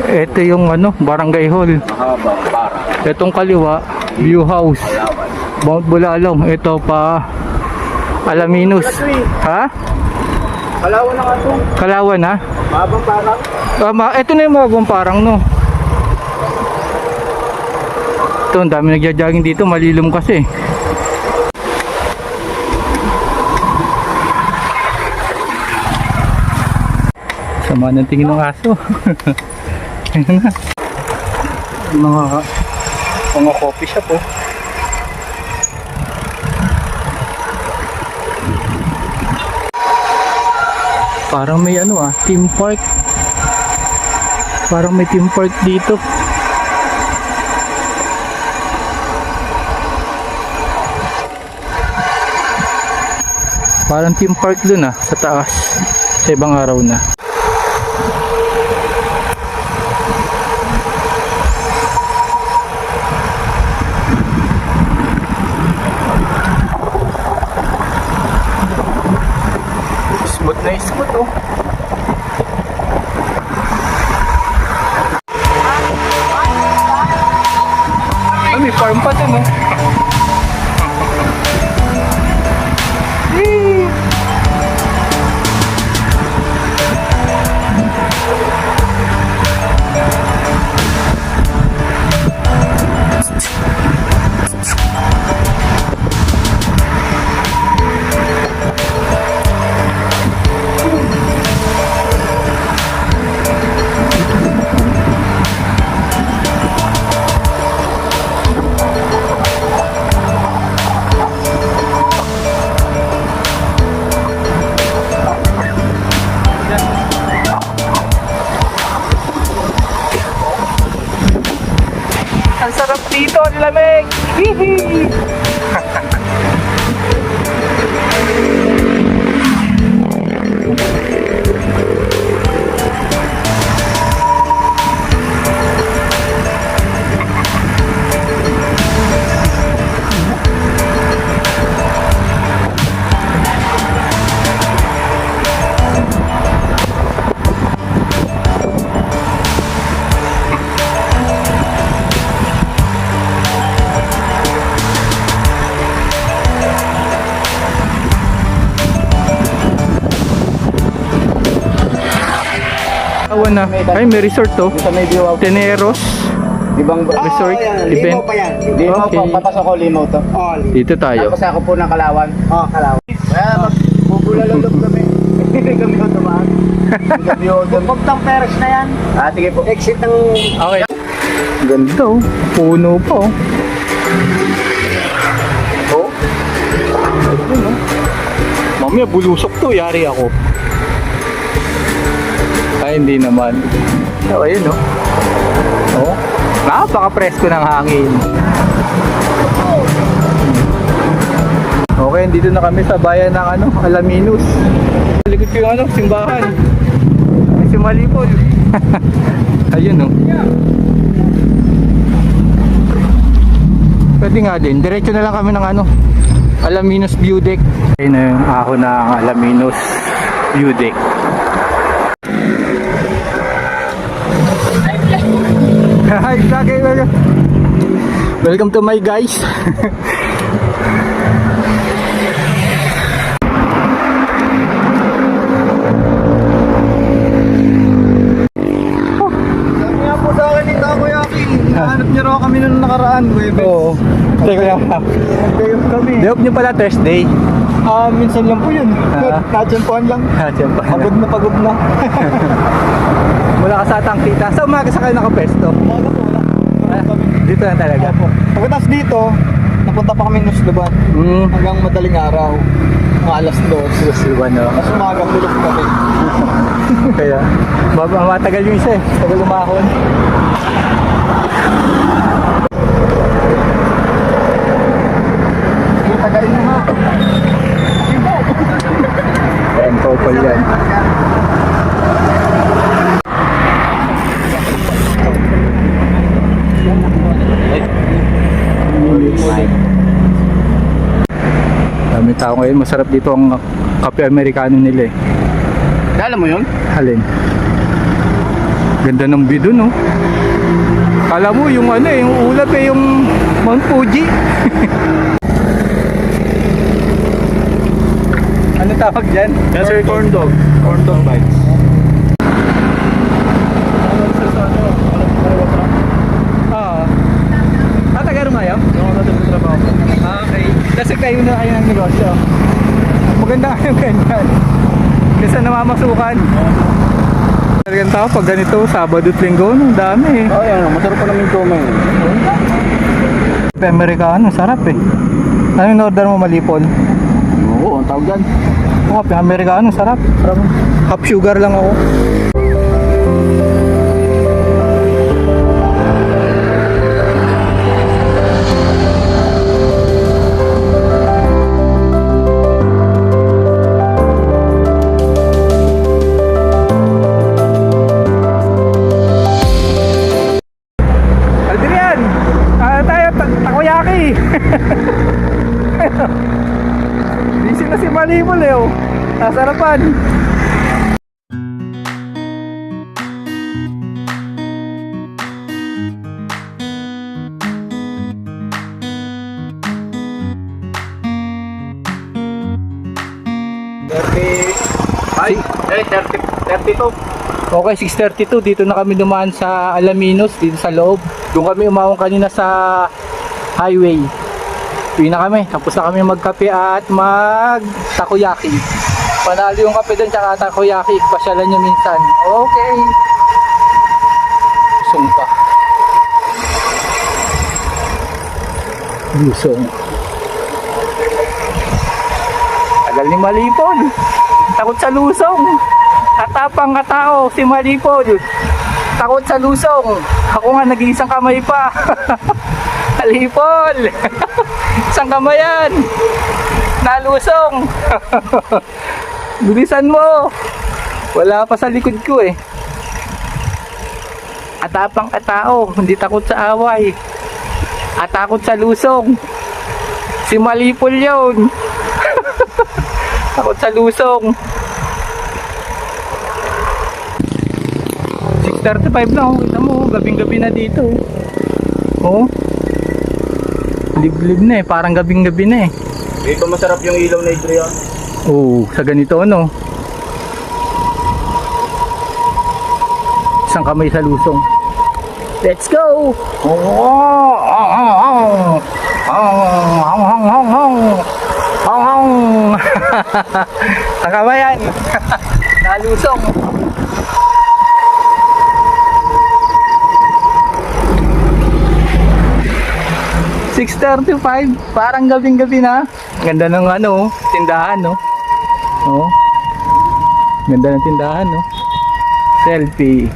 Ito yung ano, Barangay Hall. Mahabang para. Itong kaliwa, View House. Mount Bulalong. Ito pa, Alaminos. Ha? Kalawan na nga ito. Kalawan ha? Mahabang parang. Ito na yung mga parang no. Ito, ang dami nagja-jogging dito. Malilom kasi. Sama ng tingin ng aso. Ayan na. Mga coffee shop oh. Parang may ano theme park. Parang may theme park dito. Parang theme park dun sa taas. Sa ibang araw na. Smooth na smooth oh. May farm pa dun oh. Ang sarap dito, ang lamig! Hihi! Ay, may resort to. Dito may view out. Teneros Ibang Resort event. Limaw pa yan. Limaw Okay. po, papasok ko limaw to. All. Dito tayo. Tapos ako po ng Kalawan. Kalaw. Kaya magbubulalog kami. Kami ko tumaan. Kami ko Pagtang peres na yan. sige po. Exit ng... Okay. Ganda oh. Puno pa oh. Oh. Mamaya bulusok to. Yari ako. Ay, hindi naman. So, ayun oh. Oh. Napaka-presko ng hangin. Okay, dito na kami sa bayan ng Alaminos. Likod ko yung simbahan. May Simalipol. Ayun oh. Pwede nga din. Diretso na lang kami ng Alaminos View Deck. Ayun na yung ahon ng Alaminos View Deck. Hi, welcome to my guys. Sabi nga po sa akin ni Tako Yaki, hinahanap niyo raw kami nung nakaraan, Webes. Oo. Teka lang. Nagkayot kami. Day-off nyo pala Thursday. Minsan lang po yun. Natsyempohan lang. Siyempre. Pagod na pagod na. Wala ka sa tangkita. Sa umaga sa kayo nakapesto. Umaga po wala. Dito na talaga. Pagkatapos dito, napunta pa kami Nusluban hanggang madaling araw. Mga alas 2. Susiwan no. Tapos umaga tulog kami. Kaya, matagal yung isa eh. Tagal umahon. Tagal na ha. Ayan, couple yan. Dami tao ngayon. Masarap dito ang kape Amerikano nila eh. Alam mo yun? Halin. Ganda ng view dun, no? Kala mo yung ano eh, yung ulap eh, yung Mount Fuji. Ano tawag dyan? Sir, corn dog. Corn dog bites. Oo. Taga Rumayo? Yung ako natin trabaho ko. Okay. Kasi kayo na kayo ng negosyo. Maganda kayo ganyan. Kasi namamasukan. Talagang tao pag ganito, Sabado at Linggo, ang dami eh. Oh, yan. Masarap pa namin tumay. Amerikano, sarap eh. Ano yung order mo, malipol? Oo, ang tawag dyan. Oo, Amerikano, sarap. Half sugar lang ako. Adrian! Tayo, takoyaki! Busy na si Malibol eh, oh. Sasarapan. Ay, 32. Okay, 6:32. Dito na kami dumaan sa Alaminos, dito sa loob. Doon kami umawang kanina sa highway. Uwi na kami. Tapos na kami magkape at mag-takoyaki. Panalo yung kape doon tsaka takoyaki. Pasyalan nyo minsan. Okay. Busong pa. Busong. Tagal ni Malipol. Takot sa lusong. Katapang katao si Malipol. Takot sa lusong. Ako nga nag-iisang kamay pa. Malipol. Isang kamayan. Nalusong. Bilisan mo. Wala pa sa likod ko eh. Katapang katao. Hindi takot sa away. At takot sa lusong. Si Malipol yun. Takot sa lusong. 6:35 na oh. Kita mo, gabing-gabi na dito. Oh. Liblib na eh, parang gabing-gabi na eh. Dito masarap yung ilaw na Adrian. Oh, sa ganito ano. Isang kamay sa lusong. Let's go! Ang kamayan. Nalusong. $6:35, parang gabing-gabi na. Ganda ng ano, tindahan, no? Oh. Ganda ng tindahan, no? Selfie.